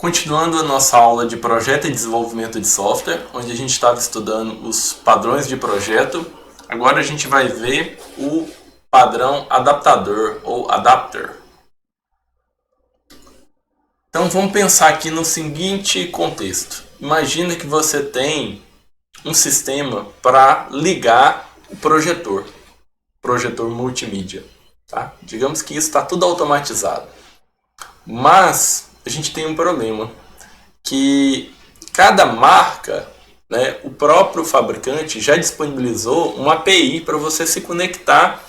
Continuando a nossa aula de projeto e desenvolvimento de software, onde a gente estava estudando os padrões de projeto, agora a gente vai ver o padrão adaptador ou adapter. Então vamos pensar aqui no seguinte contexto. Imagina que você tem um sistema para ligar o projetor multimídia. Tá? Digamos que isso está tudo automatizado. Mas a gente tem um problema, que cada marca, né, o próprio fabricante já disponibilizou uma API para você se conectar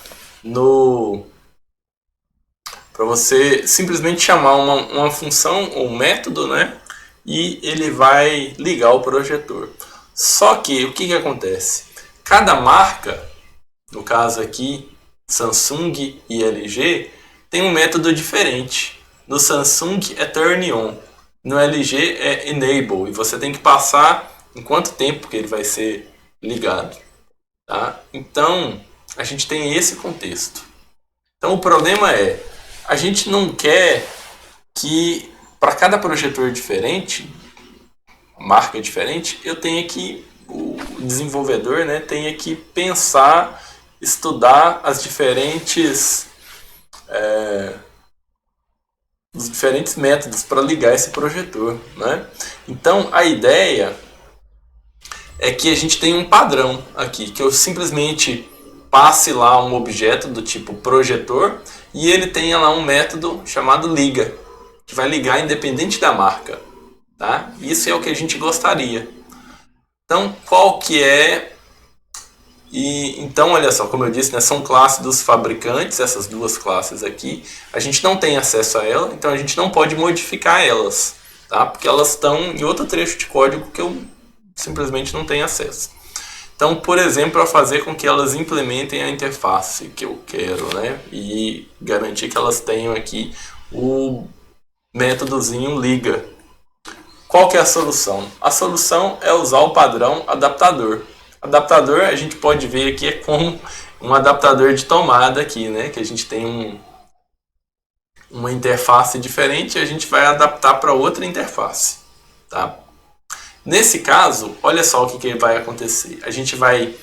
para você simplesmente chamar uma função ou um método, né, e ele vai ligar o projetor. Só que o que acontece? Cada marca, no caso aqui Samsung e LG, tem um método diferente. No Samsung é turn on, no LG é enable, e você tem que passar em quanto tempo que ele vai ser ligado. Tá? Então, a gente tem esse contexto. Então, o problema é, a gente não quer que para cada projetor diferente, marca diferente, eu tenha que, o desenvolvedor, né, tenha que pensar, estudar os diferentes métodos para ligar esse projetor, né? Então a ideia é que a gente tem um padrão aqui, que eu simplesmente passe lá um objeto do tipo projetor e ele tenha lá um método chamado liga, que vai ligar independente da marca. Tá? Isso é o que a gente gostaria. Então qual que é... Então, olha só, como eu disse, né, são classes dos fabricantes, essas duas classes aqui. A gente não tem acesso a ela, então a gente não pode modificar elas, tá? Porque elas estão em outro trecho de código que eu simplesmente não tenho acesso. Então, por exemplo, para fazer com que elas implementem a interface que eu quero, né? E garantir que elas tenham aqui o métodozinho liga. Qual que é a solução? A solução é usar o padrão adaptador. Adaptador, a gente pode ver aqui, é como um adaptador de tomada aqui, né? Que a gente tem uma interface diferente e a gente vai adaptar para outra interface. Tá? Nesse caso, olha só o que vai acontecer. A gente vai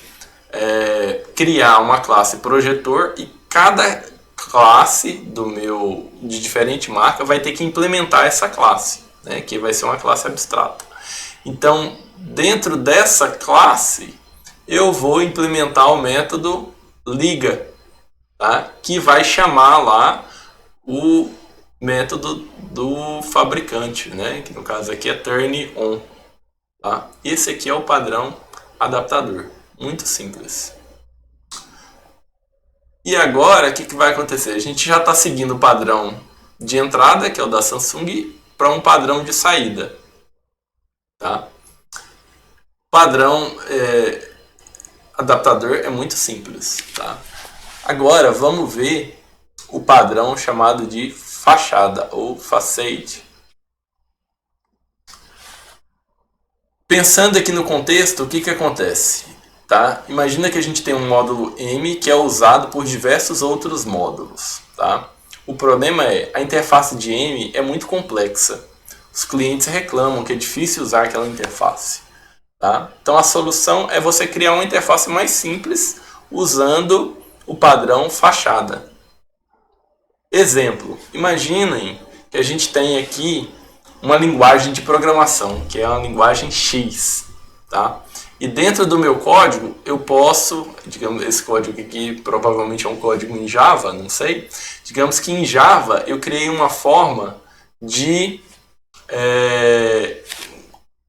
criar uma classe projetor e cada classe de diferente marca vai ter que implementar essa classe, né? Que vai ser uma classe abstrata. Então, dentro dessa classe, eu vou implementar o método liga, tá? Que vai chamar lá o método do fabricante, né? Que no caso aqui é turn on. Tá? Esse aqui é o padrão adaptador, muito simples. E agora o que vai acontecer? A gente já está seguindo o padrão de entrada, que é o da Samsung, para um padrão de saída. Tá? Padrão adaptador é muito simples. Tá? Agora vamos ver o padrão chamado de fachada ou facade. Pensando aqui no contexto, o que acontece? Tá? Imagina que a gente tem um módulo M que é usado por diversos outros módulos. Tá? O problema é a interface de M é muito complexa. Os clientes reclamam que é difícil usar aquela interface. Tá? Então a solução é você criar uma interface mais simples usando o padrão fachada. Exemplo, imaginem que a gente tem aqui uma linguagem de programação, que é uma linguagem X. Tá? E dentro do meu código, eu posso, digamos, esse código aqui provavelmente é um código em Java, não sei. Digamos que em Java eu criei uma forma de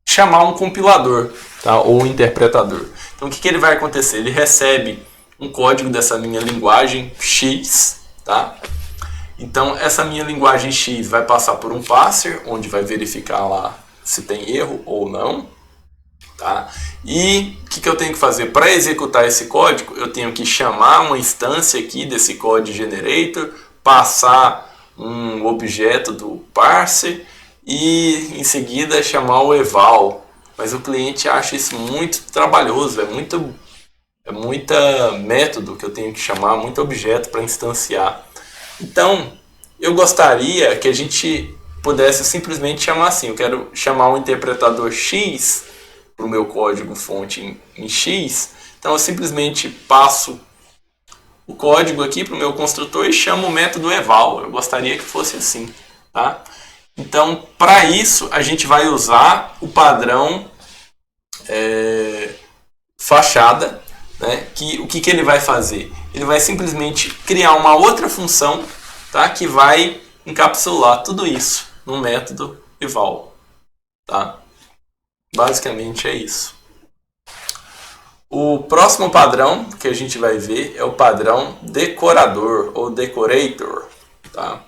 chamar um compilador, tá? Ou um interpretador. Então o que ele vai acontecer? Ele recebe um código dessa minha linguagem X, tá? Então essa minha linguagem X vai passar por um parser, onde vai verificar lá se tem erro ou não. Tá? E o que eu tenho que fazer? Para executar esse código, eu tenho que chamar uma instância aqui desse code generator, passar um objeto do parser e em seguida chamar o eval. Mas o cliente acha isso muito trabalhoso, é muita método que eu tenho que chamar, muito objeto para instanciar. Então, eu gostaria que a gente pudesse simplesmente chamar assim, eu quero chamar um interpretador X para o meu código fonte em X, então eu simplesmente passo o código aqui para o meu construtor e chamo o método eval. Eu gostaria que fosse assim, tá? Então, para isso, a gente vai usar o padrão fachada, né? O que ele vai fazer? Ele vai simplesmente criar uma outra função, tá? Que vai encapsular tudo isso no método eval, tá? Basicamente é isso. O próximo padrão que a gente vai ver é o padrão decorador ou decorator, tá?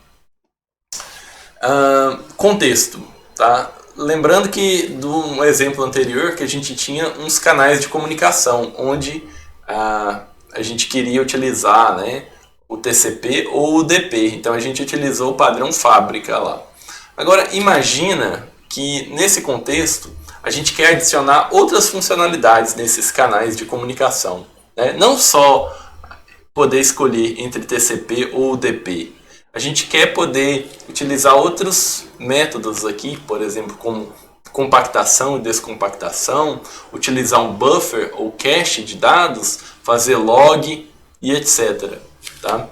Contexto, tá? Lembrando que do exemplo anterior que a gente tinha uns canais de comunicação onde a gente queria utilizar, né, o TCP ou o UDP, então a gente utilizou o padrão fábrica lá. Agora imagina que nesse contexto a gente quer adicionar outras funcionalidades nesses canais de comunicação, né? Não só poder escolher entre TCP ou UDP. A gente quer poder utilizar outros métodos aqui, por exemplo, como compactação e descompactação, utilizar um buffer ou cache de dados, fazer log e etc. Tá?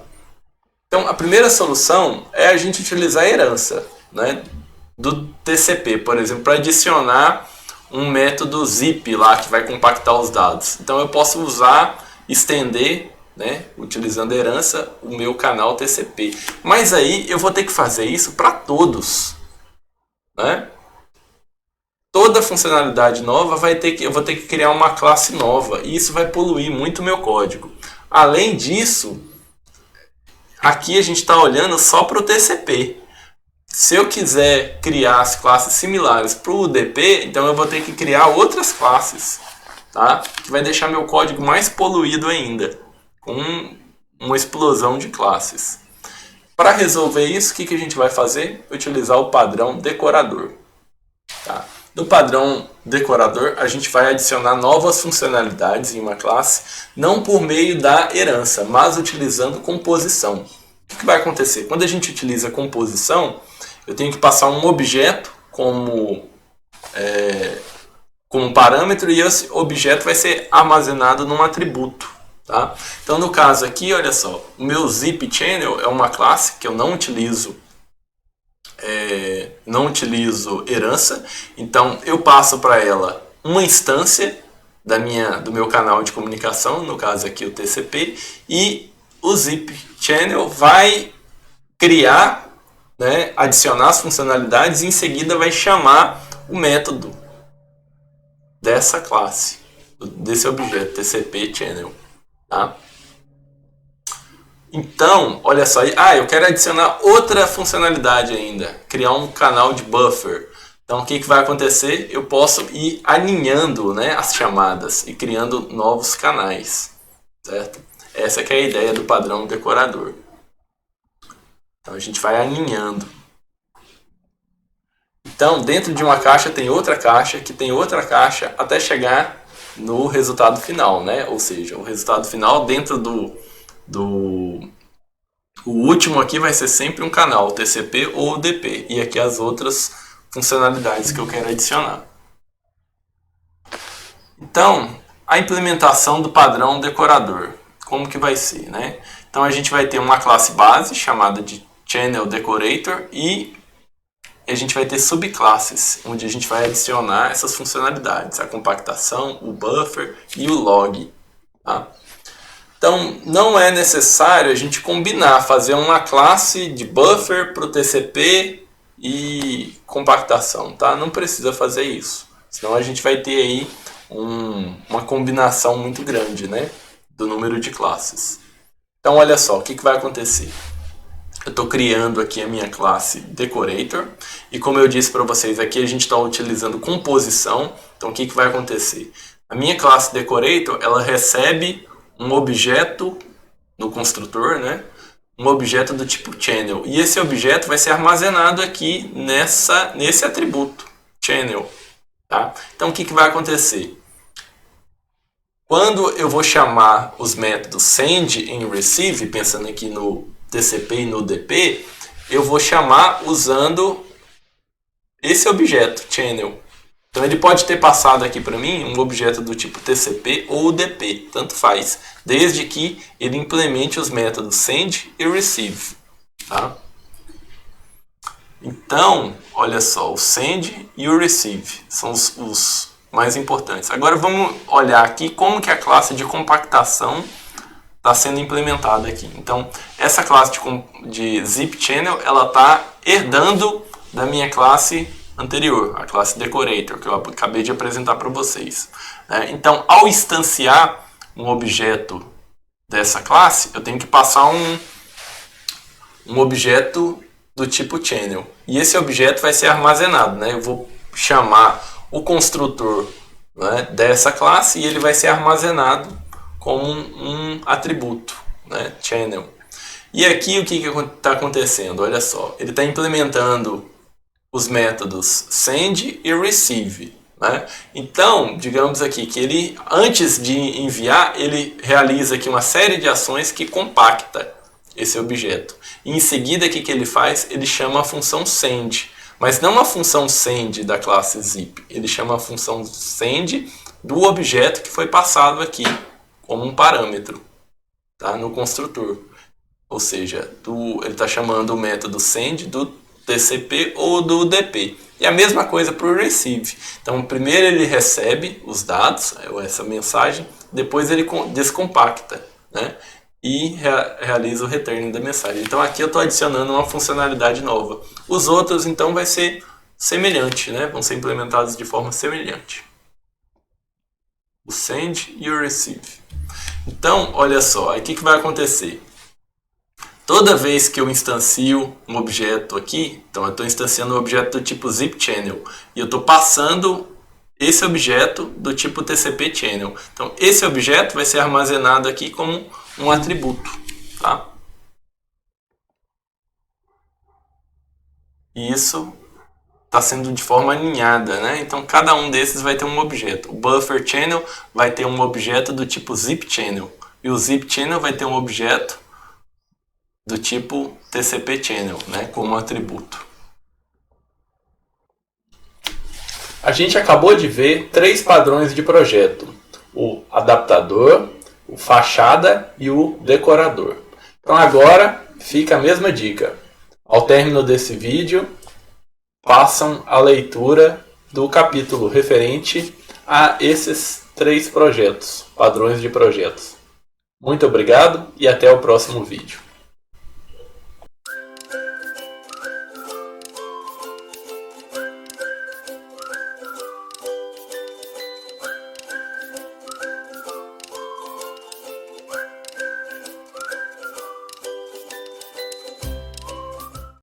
Então, a primeira solução é a gente utilizar a herança, né, do TCP, por exemplo, para adicionar um método zip lá que vai compactar os dados. Então, eu posso estender, né, utilizando a herança, o meu canal TCP. Mas aí eu vou ter que fazer isso para todos, né? Toda funcionalidade nova eu vou ter que criar uma classe nova e isso vai poluir muito o meu código. Além disso, aqui a gente está olhando só para o TCP. Se eu quiser criar as classes similares para o UDP, então eu vou ter que criar outras classes, tá? Que vai deixar meu código mais poluído ainda, com uma explosão de classes. Para resolver isso, o que a gente vai fazer? Utilizar o padrão decorador. Tá? No padrão decorador, a gente vai adicionar novas funcionalidades em uma classe, não por meio da herança, mas utilizando composição. O que vai acontecer? Quando a gente utiliza composição, eu tenho que passar um objeto como parâmetro e esse objeto vai ser armazenado num atributo. Tá? Então, no caso aqui, olha só, o meu zip channel é uma classe que eu não utilizo herança, então eu passo para ela uma instância do meu canal de comunicação, no caso aqui o TCP, e o zip channel vai criar, né, adicionar as funcionalidades e em seguida vai chamar o método dessa classe, desse objeto TCP channel. Tá? Então, olha só, eu quero adicionar outra funcionalidade ainda, criar um canal de buffer. Então, o que vai acontecer? Eu posso ir aninhando, né, as chamadas e criando novos canais, certo? Essa que é a ideia do padrão decorador. Então, a gente vai aninhando. Então, dentro de uma caixa tem outra caixa, que tem outra caixa, até chegar no resultado final, né? Ou seja, o resultado final dentro o último aqui vai ser sempre um canal, TCP ou UDP, e aqui as outras funcionalidades que eu quero adicionar. Então, a implementação do padrão decorador, como que vai ser, né? Então a gente vai ter uma classe base chamada de Channel Decorator e a gente vai ter subclasses, onde a gente vai adicionar essas funcionalidades, a compactação, o buffer e o log. Tá? Então, não é necessário a gente combinar, fazer uma classe de buffer para o TCP e compactação. Tá? Não precisa fazer isso, senão a gente vai ter aí uma combinação muito grande, né, do número de classes. Então, olha só, o que vai acontecer? Eu estou criando aqui a minha classe Decorator e como eu disse para vocês, aqui a gente está utilizando composição. Então o que vai acontecer? A minha classe Decorator, ela recebe um objeto no construtor, né? Um objeto do tipo Channel. E esse objeto vai ser armazenado aqui nesse atributo Channel. Tá? Então o que vai acontecer? Quando eu vou chamar os métodos send e receive, pensando aqui no TCP e no UDP, eu vou chamar usando esse objeto, channel. Então ele pode ter passado aqui para mim um objeto do tipo TCP ou UDP, tanto faz, desde que ele implemente os métodos send e receive. Tá? Então, olha só, o send e o receive são os mais importantes. Agora vamos olhar aqui como que a classe de compactação está sendo implementada aqui. Então, essa classe de zip channel, ela está herdando da minha classe anterior, a classe decorator, que eu acabei de apresentar para vocês. Então, ao instanciar um objeto dessa classe, eu tenho que passar um objeto do tipo channel. E esse objeto vai ser armazenado. Eu vou chamar o construtor dessa classe e ele vai ser armazenado como um atributo, channel. E aqui o que está acontecendo? Olha só, ele está implementando os métodos send e receive. Então, digamos aqui que ele, antes de enviar, ele realiza aqui uma série de ações que compacta esse objeto. E em seguida, o que ele faz? Ele chama a função send, mas não a função send da classe zip. Ele chama a função send do objeto que foi passado aqui como um parâmetro, tá? No construtor. Ou seja, ele está chamando o método send do TCP ou do UDP. E a mesma coisa para o receive. Então, primeiro ele recebe os dados, essa mensagem, depois ele descompacta, e realiza o return da mensagem. Então, aqui eu estou adicionando uma funcionalidade nova. Os outros, então, vai ser semelhante, vão ser implementados de forma semelhante. O send e o receive. Então, olha só, aí o que vai acontecer? Toda vez que eu instancio um objeto aqui, então eu estou instanciando um objeto do tipo zip channel, e eu estou passando esse objeto do tipo TCP channel. Então esse objeto vai ser armazenado aqui como um atributo. Tá? E isso está sendo de forma alinhada. Então cada um desses vai ter um objeto. O buffer channel vai ter um objeto do tipo zip channel, e o zip channel vai ter um objeto do tipo TCP channel, como atributo. A gente acabou de ver 3 padrões de projeto: o adaptador, o fachada e o decorador. Então agora fica a mesma dica. Ao término desse vídeo, façam a leitura do capítulo referente a esses 3 projetos, padrões de projetos. Muito obrigado e até o próximo vídeo.